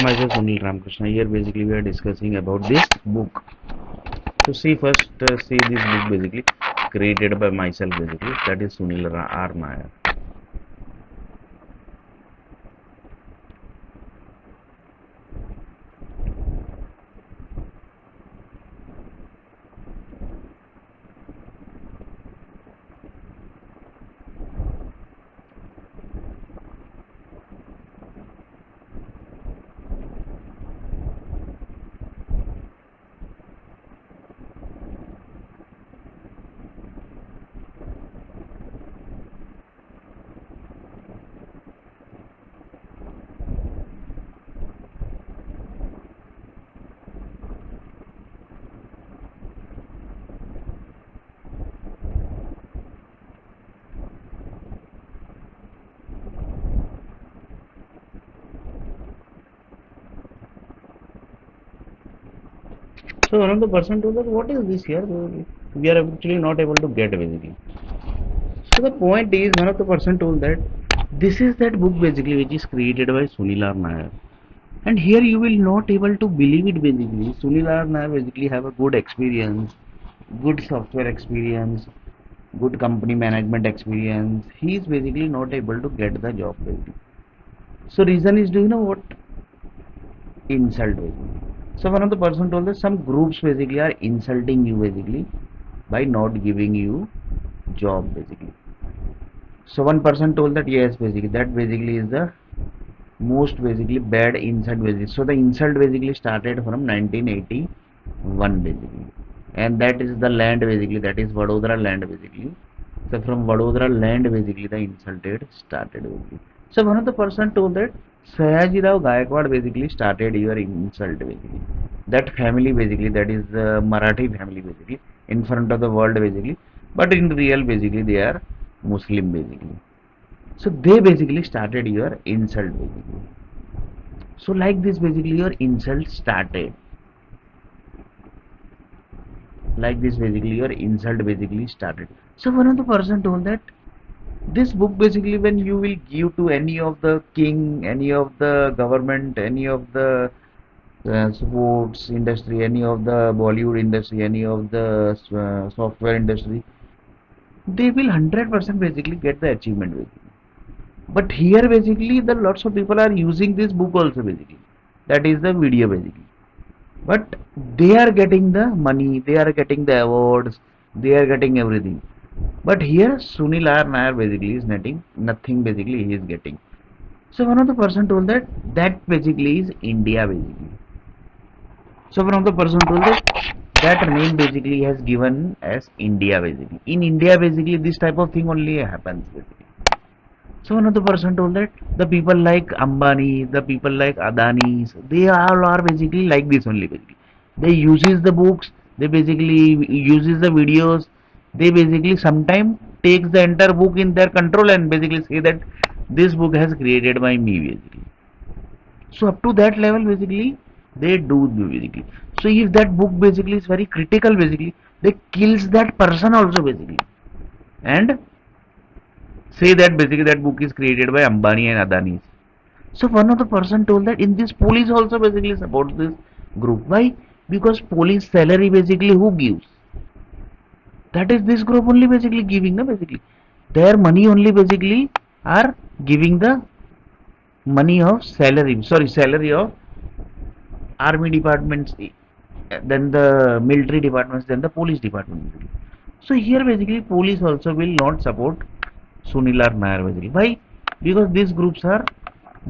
myself Sunil Ramakrishna. Here basically we are discussing about this book. So see first, see this book basically created by myself basically. That is Sunil R. Nair. So one of the person told that what is this here? We are actually not able to get basically. So the point is, one of the person told that this is that book basically which is created by Sunil R. Nair. And here you will not able to believe it basically. Sunil R. Nair basically have a good experience, good software experience, good company management experience. He is basically not able to get the job basically. So reason is, do you know what? Insult basically. So one of the person told that some groups basically are insulting you basically by not giving you job basically. So one person told that yes basically that basically is the most basically bad insult basically. So the insult basically started from 1981 basically, and that is the land basically, that is Vadodara land basically. So from Vadodara land basically the insulted started basically. So one of the person told that Sayaji Rao Gaikwad basically started your insult basically. That family basically, that is the Marathi family basically, in front of the world basically, but in real basically they are Muslim basically. So they basically started your insult basically. So like this basically your insult started. Like this basically your insult basically started. So one of the person told that this book basically when you will give to any of the king, any of the government, any of the sports industry, any of the Bollywood industry, any of the software industry, they will 100% basically get the achievement basically. But here basically the lots of people are using this book also basically, that is the video basically, but they are getting the money, they are getting the awards, they are getting everything. But here Sunil R. Nair basically is netting nothing basically he is getting. So one of the person told that that basically is India basically. So one of the person told that name basically has given as India basically. In India basically this type of thing only happens basically. So one of the person told that the people like Ambani, the people like Adanis, they all are basically like this only basically. They uses the books, they basically uses the videos, they basically sometime takes the entire book in their control and basically say that this book has created by me basically. So up to that level basically they do basically. So if that book basically is very critical basically, they kills that person also basically. And say that basically that book is created by Ambani and Adani. So one of the person told that in this police also basically supports this group. Why? Because police salary basically who gives? That is this group only basically giving the basically. Their money only basically are giving the money of salary. Sorry, salary of army departments, then the military departments, then the police department. Basically. So here basically police also will not support Sunil R. Nair basically. Why? Because these groups are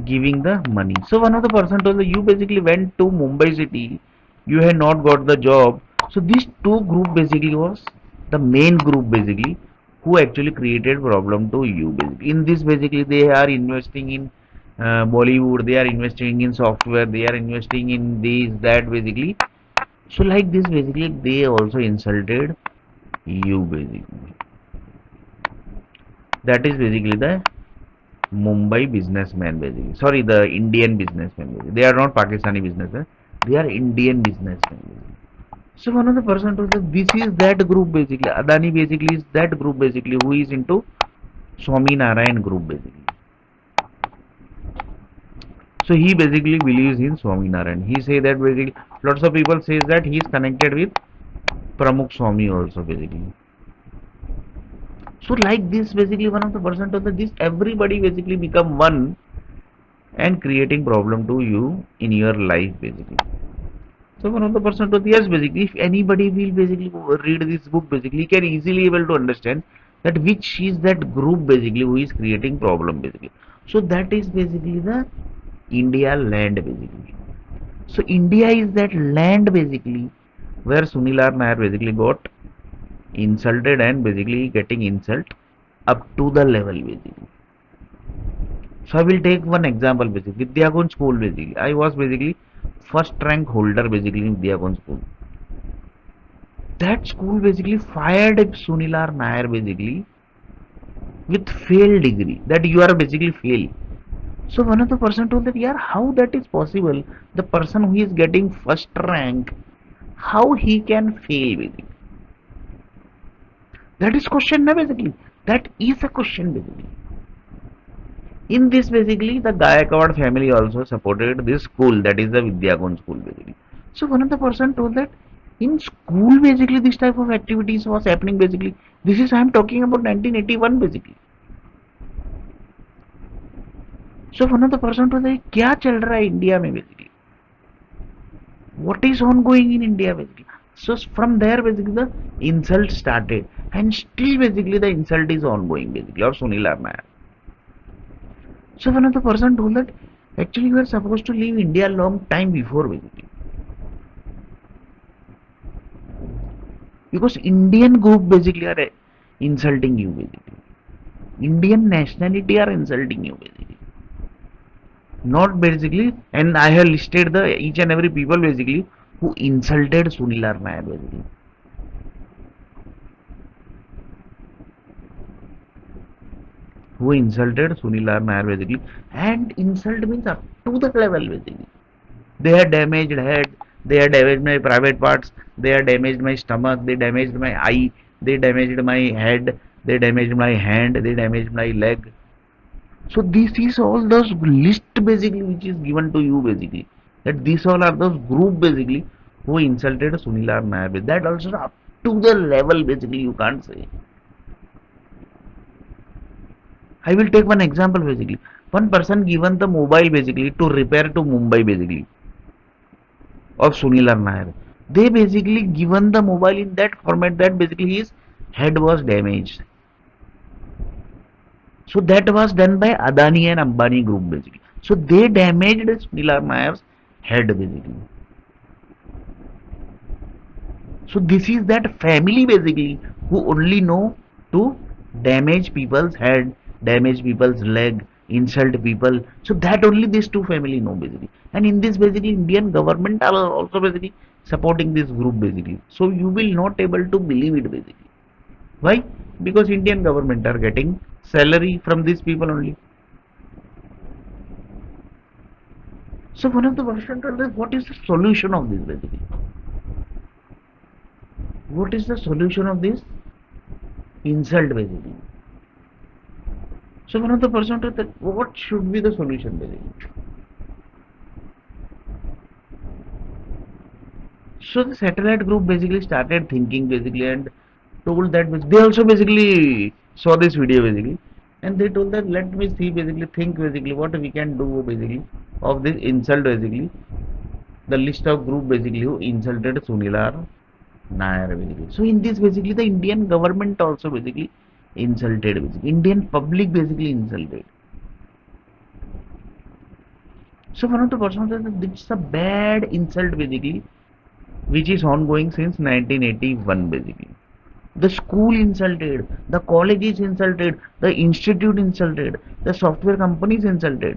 giving the money. So one of the person told that you basically went to Mumbai city, you had not got the job. So these two group basically was the main group basically who actually created problem to you basically. In this basically they are investing in Bollywood, they are investing in software, they are investing in this that basically. So like this basically they also insulted you basically. That is basically the Mumbai businessman basically. Sorry, the Indian businessman basically. They are not Pakistani businessmen. They are Indian businessmen basically. So one of the person told that this is that group basically. Adani basically is that group basically who is into Swami Narayan group basically. So he basically believes in Swaminarayan. He say that basically lots of people says that he is connected with Pramukh Swami also basically. So like this basically one of the person told that this everybody basically become one and creating problem to you in your life basically. So one of the person told yes basically if anybody will basically read this book basically he can easily able to understand that which is that group basically who is creating problem basically. So that is basically the India land basically. So India is that land basically where Sunil Nair basically got insulted and basically getting insult up to the level basically. So I will take one example basically. Vidyagon school basically. I was basically first rank holder basically in Vidyagon school. That school basically fired Sunil Nair basically with fail degree. That you are basically fail. So one of the person told that yeah how that is possible? The person who is getting first rank how he can fail basically. That is question na basically. That is a question basically. In this basically the Gayakwad family also supported this school that is the Vidyagon school basically. So one of the person told that in school basically this type of activities was happening basically. This is I am talking about 1981 basically. So one of the person told that क्या चल रहा है India में basically. What is ongoing in India basically. So from there basically the insult started and still basically the insult is ongoing basically or Sunil Nair. So one of the person told that actually you are supposed to leave India long time before basically. Because Indian group basically are insulting you basically. Indian nationality are insulting you basically. Not basically and I have listed the each and every people basically who insulted Sunil Nair basically. Who insulted Sunil Nair basically and insult means up to the level basically. They have damaged head, they have damaged my private parts, they have damaged my stomach, they damaged my eye, they damaged my head, they damaged my hand, they damaged my leg. So this is all those list basically which is given to you basically. That these all are those group basically who insulted Sunil Nair. That also up to the level basically you can't say. I will take one example basically. One person given the mobile basically to repair to Mumbai basically of Sunil Nair. They basically given the mobile in that format that basically his head was damaged. So that was done by Adani and Ambani group basically. So they damaged Sunil Nair's head basically. So this is that family basically who only know to damage people's head, damage people's leg, insult people. So that only these two family know basically. And in this basically Indian government are also basically supporting this group basically. So you will not able to believe it basically. Why? Because Indian government are getting salary from these people only. So one of the question is what is the solution of this basically? What is the solution of this insult basically? So one of the person told that what should be the solution basically? So the satellite group basically started thinking basically and told that they also basically saw this video basically and they told that let me see basically think basically what we can do basically of this insult basically the list of group basically who insulted Sunil Nair basically. So in this basically the Indian government also basically insulted basically. Indian public basically insulted. So one of the person said that this is a bad insult basically which is ongoing since 1981 basically. The school insulted, the college is insulted, the institute insulted, the software companies insulted.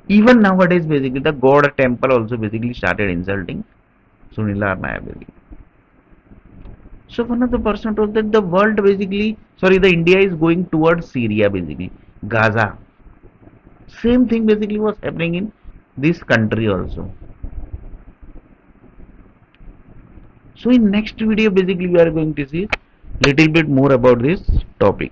Even nowadays basically the God temple also basically started insulting Sunil Nair basically. So one of the person told that the world basically, sorry, the India is going towards Syria basically, Gaza. Same thing basically was happening in this country also. So in next video basically we are going to see little bit more about this topic.